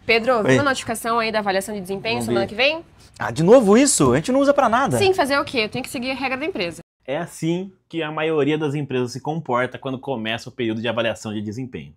Pedro, viu Oi. a notificação aí da avaliação de desempenho semana que vem? Ah, de novo isso? A gente não usa pra nada. Sim, fazer o quê? Eu tenho que seguir a regra da empresa. É assim que a maioria das empresas se comporta quando começa o período de avaliação de desempenho.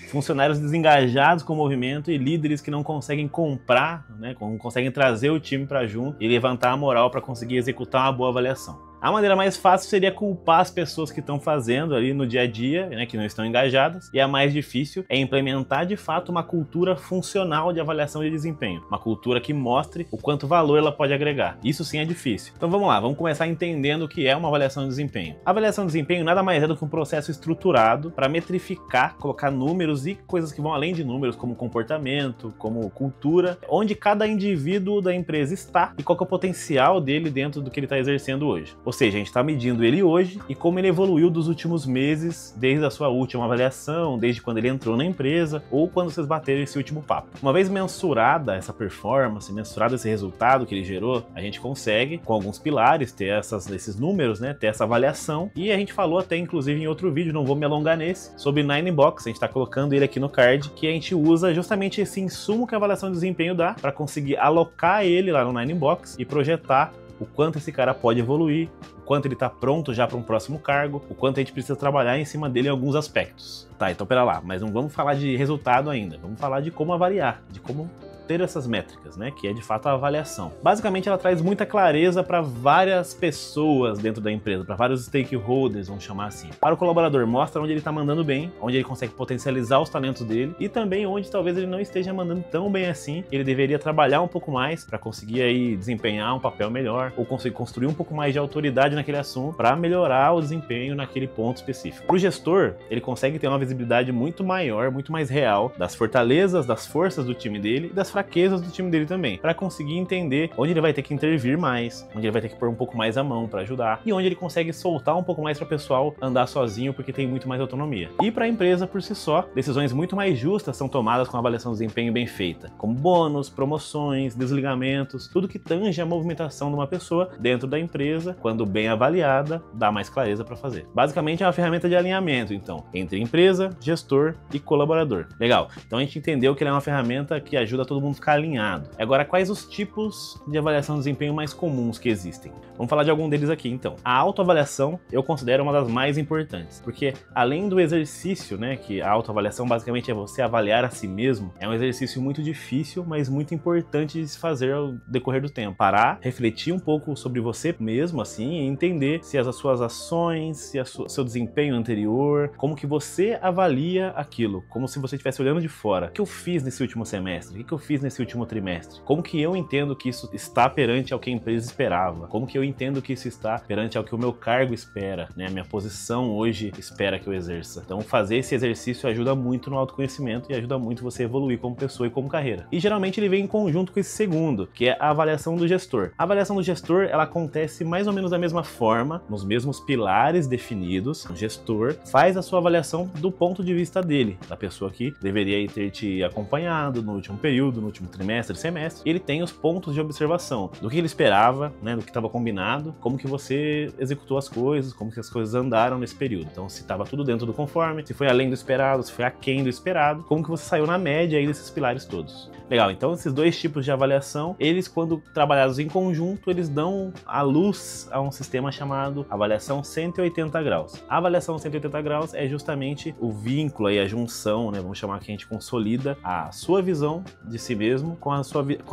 Funcionários desengajados com o movimento e líderes que não conseguem comprar, né, não conseguem trazer o time para junto e levantar a moral para conseguir executar uma boa avaliação. A maneira mais fácil seria culpar as pessoas que estão fazendo ali no dia a dia, né, que não estão engajadas, e a mais difícil é implementar de fato uma cultura funcional de avaliação de desempenho, uma cultura que mostre o quanto valor ela pode agregar. Isso sim é difícil. Então vamos lá, vamos começar entendendo o que é uma avaliação de desempenho. A avaliação de desempenho nada mais é do que um processo estruturado para metrificar, colocar números e coisas que vão além de números, como comportamento, como cultura, onde cada indivíduo da empresa está e qual que é o potencial dele dentro do que ele está exercendo hoje. Ou seja, a gente está medindo ele hoje e como ele evoluiu dos últimos meses, desde a sua última avaliação, desde quando ele entrou na empresa ou quando vocês bateram esse último papo. Uma vez mensurada essa performance, mensurado esse resultado que ele gerou, a gente consegue, com alguns pilares, ter esses números, né, ter essa avaliação. E a gente falou até, inclusive, em outro vídeo, não vou me alongar nesse, sobre Ninebox. A gente está colocando ele aqui no card, que a gente usa justamente esse insumo que a avaliação de desempenho dá para conseguir alocar ele lá no Ninebox e projetar o quanto esse cara pode evoluir, o quanto ele está pronto já para um próximo cargo, o quanto a gente precisa trabalhar em cima dele em alguns aspectos. Tá, então pera lá, mas não vamos falar de resultado ainda, vamos falar de como avaliar, de como ter essas métricas, né, que é de fato a avaliação. Basicamente ela traz muita clareza para várias pessoas dentro da empresa, para vários stakeholders, vamos chamar assim. Para o colaborador, mostra onde ele está mandando bem, onde ele consegue potencializar os talentos dele e também onde talvez ele não esteja mandando tão bem assim, ele deveria trabalhar um pouco mais para conseguir aí desempenhar um papel melhor ou conseguir construir um pouco mais de autoridade naquele assunto para melhorar o desempenho naquele ponto específico. Para o gestor, ele consegue ter uma visibilidade muito maior, muito mais real das fortalezas, das forças do time dele e das fraquezas do time dele também, para conseguir entender onde ele vai ter que intervir mais, onde ele vai ter que pôr um pouco mais a mão para ajudar e onde ele consegue soltar um pouco mais para o pessoal andar sozinho porque tem muito mais autonomia. E para a empresa por si só, decisões muito mais justas são tomadas com a avaliação de desempenho bem feita, como bônus, promoções, desligamentos, tudo que tange a movimentação de uma pessoa dentro da empresa, quando bem avaliada, dá mais clareza para fazer. Basicamente é uma ferramenta de alinhamento, então, entre empresa, gestor e colaborador. Legal, então a gente entendeu que ela é uma ferramenta que ajuda todo mundo ficar alinhado. Agora, quais os tipos de avaliação de desempenho mais comuns que existem? Vamos falar de algum deles aqui, então. A autoavaliação eu considero uma das mais importantes, porque além do exercício, né, que a autoavaliação basicamente é você avaliar a si mesmo, é um exercício muito difícil, mas muito importante de se fazer ao decorrer do tempo. Parar, refletir um pouco sobre você mesmo, assim, e entender se as suas ações, se seu desempenho anterior, como que você avalia aquilo, como se você estivesse olhando de fora. O que eu fiz nesse último semestre? O que eu fiz nesse último trimestre? Como que eu entendo que isso está perante ao que a empresa esperava? Como que eu entendo que isso está perante ao que o meu cargo espera, né? A minha posição hoje espera que eu exerça. Então fazer esse exercício ajuda muito no autoconhecimento e ajuda muito você a evoluir como pessoa e como carreira. E geralmente ele vem em conjunto com esse segundo, que é a avaliação do gestor. A avaliação do gestor, ela acontece mais ou menos da mesma forma, nos mesmos pilares definidos. O gestor faz a sua avaliação do ponto de vista dele, da pessoa que deveria ter te acompanhado no último período, no último trimestre, semestre. Ele tem os pontos de observação do que ele esperava, né, do que estava combinado, como que você executou as coisas, como que as coisas andaram nesse período. Então, se estava tudo dentro do conforme, se foi além do esperado, se foi aquém do esperado, como que você saiu na média aí desses pilares todos. Legal, então esses dois tipos de avaliação, eles quando trabalhados em conjunto, eles dão a luz a um sistema chamado avaliação 180 graus. A avaliação 180 graus é justamente o vínculo aí, a junção, né, vamos chamar que a gente consolida a sua visão de si mesmo com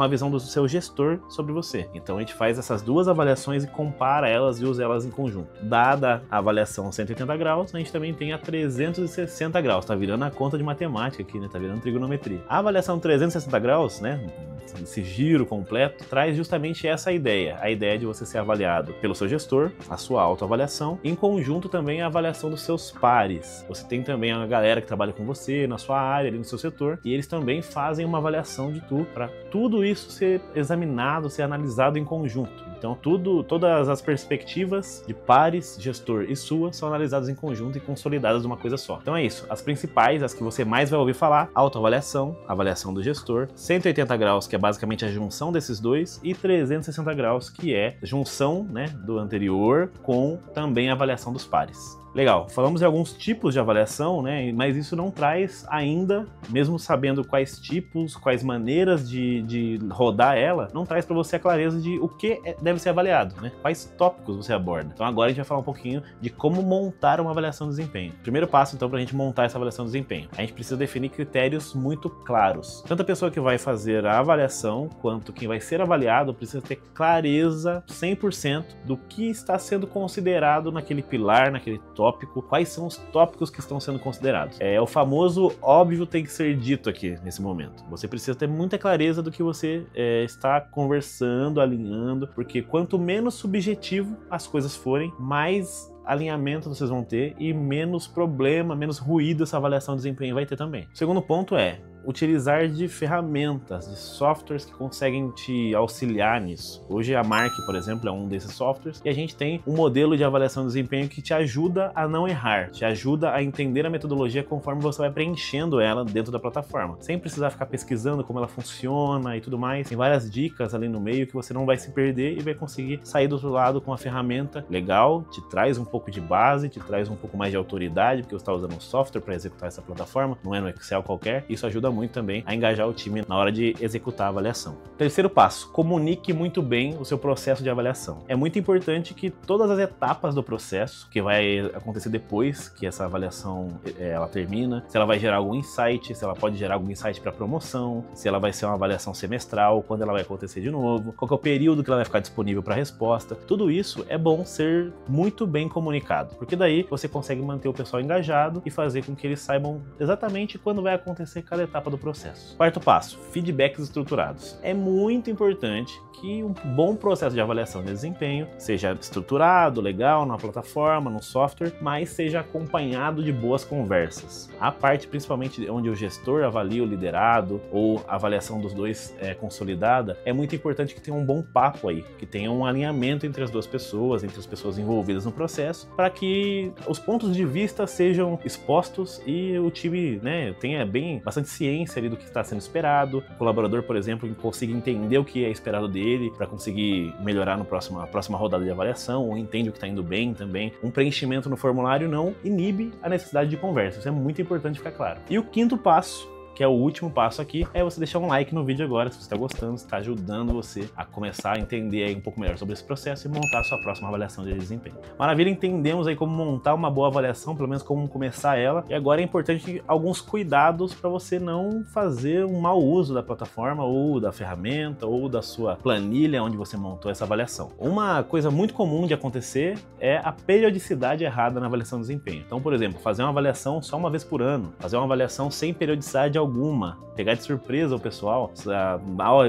a visão do seu gestor sobre você. Então a gente faz essas duas avaliações e compara elas e usa elas em conjunto. Dada a avaliação 180 graus, a gente também tem a 360 graus. Tá virando a conta de matemática aqui, né? Tá virando trigonometria. A avaliação 360 graus, né? Esse giro completo, traz justamente essa ideia. A ideia de você ser avaliado pelo seu gestor, a sua autoavaliação, em conjunto também a avaliação dos seus pares. Você tem também a galera que trabalha com você, na sua área, ali no seu setor, e eles também fazem uma avaliação de tu, para tudo isso ser examinado, ser analisado em conjunto. Então todas as perspectivas de pares, gestor e sua são analisadas em conjunto e consolidadas numa coisa só. Então é isso, as principais, as que você mais vai ouvir falar: autoavaliação, avaliação do gestor, 180 graus, que é basicamente a junção desses dois, e 360 graus, que é junção, né, do anterior com também a avaliação dos pares. Legal, falamos de alguns tipos de avaliação, né? Mas isso não traz ainda, mesmo sabendo quais tipos, quais maneiras de rodar ela, não traz para você a clareza de o que deve ser avaliado, né? Quais tópicos você aborda. Então agora a gente vai falar um pouquinho de como montar uma avaliação de desempenho. Primeiro passo, então, para a gente montar essa avaliação de desempenho. A gente precisa definir critérios muito claros. Tanto a pessoa que vai fazer a avaliação, quanto quem vai ser avaliado, precisa ter clareza 100% do que está sendo considerado naquele pilar, naquele tópico, quais são os tópicos que estão sendo considerados. O famoso óbvio tem que ser dito aqui nesse momento. Você precisa ter muita clareza do que você está conversando, alinhando, porque quanto menos subjetivo as coisas forem, mais alinhamento vocês vão ter e menos problema, menos ruído essa avaliação de desempenho vai ter também. O segundo ponto é utilizar de ferramentas, de softwares que conseguem te auxiliar nisso. Hoje a Mark, por exemplo, é um desses softwares e a gente tem um modelo de avaliação de desempenho que te ajuda a não errar, te ajuda a entender a metodologia conforme você vai preenchendo ela dentro da plataforma, sem precisar ficar pesquisando como ela funciona e tudo mais. Tem várias dicas ali no meio que você não vai se perder e vai conseguir sair do outro lado com uma ferramenta legal, te traz um pouco de base, te traz um pouco mais de autoridade, porque você está usando um software para executar essa plataforma, não é no Excel qualquer. Isso ajuda muito também a engajar o time na hora de executar a avaliação. Terceiro passo, comunique muito bem o seu processo de avaliação. É muito importante que todas as etapas do processo, que vai acontecer depois que essa avaliação ela termina, se ela vai gerar algum insight, se ela pode gerar algum insight para promoção, se ela vai ser uma avaliação semestral, quando ela vai acontecer de novo, qual que é o período que ela vai ficar disponível para resposta. Tudo isso é bom ser muito bem comunicado, porque daí você consegue manter o pessoal engajado e fazer com que eles saibam exatamente quando vai acontecer cada etapa do processo. Quarto passo, feedbacks estruturados. É muito importante que um bom processo de avaliação de desempenho seja estruturado, legal, na plataforma, no software, mas seja acompanhado de boas conversas. A parte principalmente onde o gestor avalia o liderado ou a avaliação dos dois consolidada, é muito importante que tenha um bom papo aí, que tenha um alinhamento entre as duas pessoas, entre as pessoas envolvidas no processo, para que os pontos de vista sejam expostos e o time, tenha bastante ciência ali do que está sendo esperado, o colaborador, por exemplo, consiga entender o que é esperado dele para conseguir melhorar na próxima rodada de avaliação, ou entende o que está indo bem também. Um preenchimento no formulário não inibe a necessidade de conversa, isso é muito importante ficar claro. E o quinto passo, que é o último passo aqui, é você deixar um like no vídeo agora, se você está gostando, se está ajudando você a começar a entender aí um pouco melhor sobre esse processo e montar a sua próxima avaliação de desempenho. Maravilha, entendemos aí como montar uma boa avaliação, pelo menos como começar ela, e agora é importante alguns cuidados para você não fazer um mau uso da plataforma, ou da ferramenta, ou da sua planilha onde você montou essa avaliação. Uma coisa muito comum de acontecer é a periodicidade errada na avaliação de desempenho. Então, por exemplo, fazer uma avaliação só uma vez por ano, fazer uma avaliação sem periodicidade alguma, pegar de surpresa o pessoal,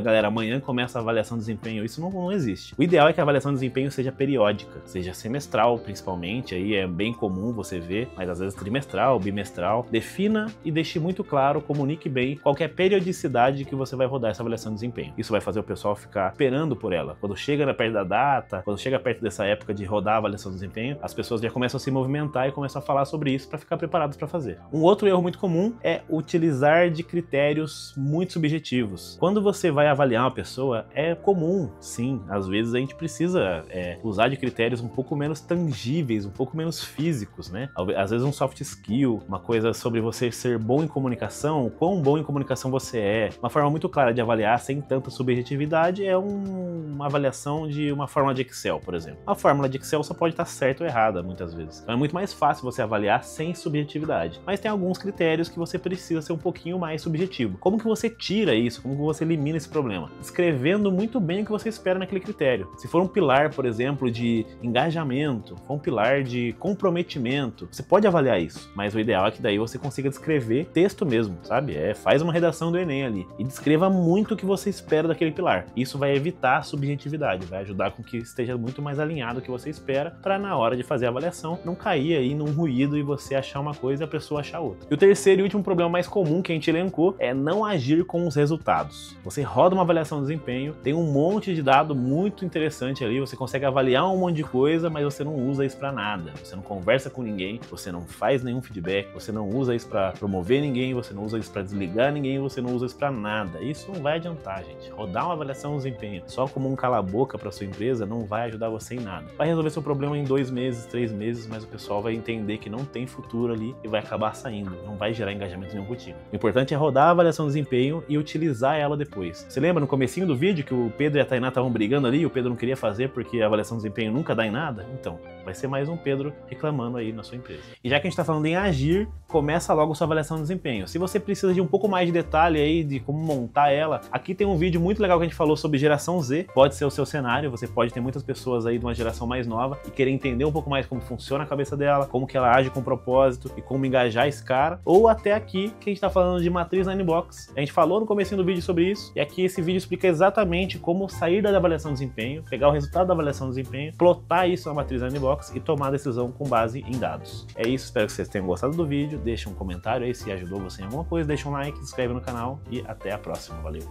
galera, amanhã começa a avaliação de desempenho, isso não existe. O ideal é que a avaliação de desempenho seja periódica, seja semestral principalmente, aí é bem comum você ver, mas às vezes trimestral, bimestral. Defina e deixe muito claro, comunique bem qual que é a periodicidade que você vai rodar essa avaliação de desempenho. Isso vai fazer o pessoal ficar esperando por ela. Quando chega perto da data, quando chega perto dessa época de rodar a avaliação de desempenho, as pessoas já começam a se movimentar e começam a falar sobre isso para ficar preparados para fazer. Um outro erro muito comum é utilizar de critérios muito subjetivos. Quando você vai avaliar uma pessoa, é comum, sim, às vezes a gente precisa usar de critérios um pouco menos tangíveis, um pouco menos físicos, né? Às vezes um soft skill, uma coisa sobre você ser bom em comunicação, quão bom em comunicação você é. Uma forma muito clara de avaliar sem tanta subjetividade é uma avaliação de uma fórmula de Excel, por exemplo. A fórmula de Excel só pode estar certa ou errada, muitas vezes. Então é muito mais fácil você avaliar sem subjetividade. Mas tem alguns critérios que você precisa ser um pouquinho mais subjetivo. Como que você tira isso? Como que você elimina esse problema? Escrevendo muito bem o que você espera naquele critério. Se for um pilar, por exemplo, de engajamento, for um pilar de comprometimento, você pode avaliar isso, mas o ideal é que daí você consiga descrever texto mesmo, sabe? Faz uma redação do Enem ali e descreva muito o que você espera daquele pilar. Isso vai evitar a subjetividade, vai ajudar com que esteja muito mais alinhado o que você espera, para na hora de fazer a avaliação não cair aí num ruído e você achar uma coisa e a pessoa achar outra. E o terceiro e último problema mais comum que a gente gente elencou é não agir com os resultados. Você roda uma avaliação de desempenho, tem um monte de dado muito interessante ali, você consegue avaliar um monte de coisa, mas você não usa isso para nada. Você não conversa com ninguém, você não faz nenhum feedback, você não usa isso para promover ninguém, você não usa isso para desligar ninguém, você não usa isso para nada. Isso não vai adiantar, gente. Rodar uma avaliação de desempenho só como um cala-boca para sua empresa não vai ajudar você em nada. Vai resolver seu problema em 2 meses, 3 meses, mas o pessoal vai entender que não tem futuro ali e vai acabar saindo. Não vai gerar engajamento nenhum contigo. O importante é rodar a avaliação de desempenho e utilizar ela depois. Você lembra no comecinho do vídeo que o Pedro e a Tainá estavam brigando ali e o Pedro não queria fazer porque a avaliação de desempenho nunca dá em nada? Então, vai ser mais um Pedro reclamando aí na sua empresa. E já que a gente tá falando em agir, começa logo sua avaliação de desempenho. Se você precisa de um pouco mais de detalhe aí de como montar ela, aqui tem um vídeo muito legal que a gente falou sobre geração Z. Pode ser o seu cenário, você pode ter muitas pessoas aí de uma geração mais nova e querer entender um pouco mais como funciona a cabeça dela, como que ela age com propósito e como engajar esse cara. Ou até aqui, que a gente tá falando de matriz Ninebox. A gente falou no comecinho do vídeo sobre isso, e aqui esse vídeo explica exatamente como sair da avaliação de desempenho, pegar o resultado da avaliação de desempenho, plotar isso na matriz Ninebox e tomar a decisão com base em dados. É isso, espero que vocês tenham gostado do vídeo, deixa um comentário aí se ajudou você em alguma coisa, deixa um like, se inscreve no canal e até a próxima, valeu!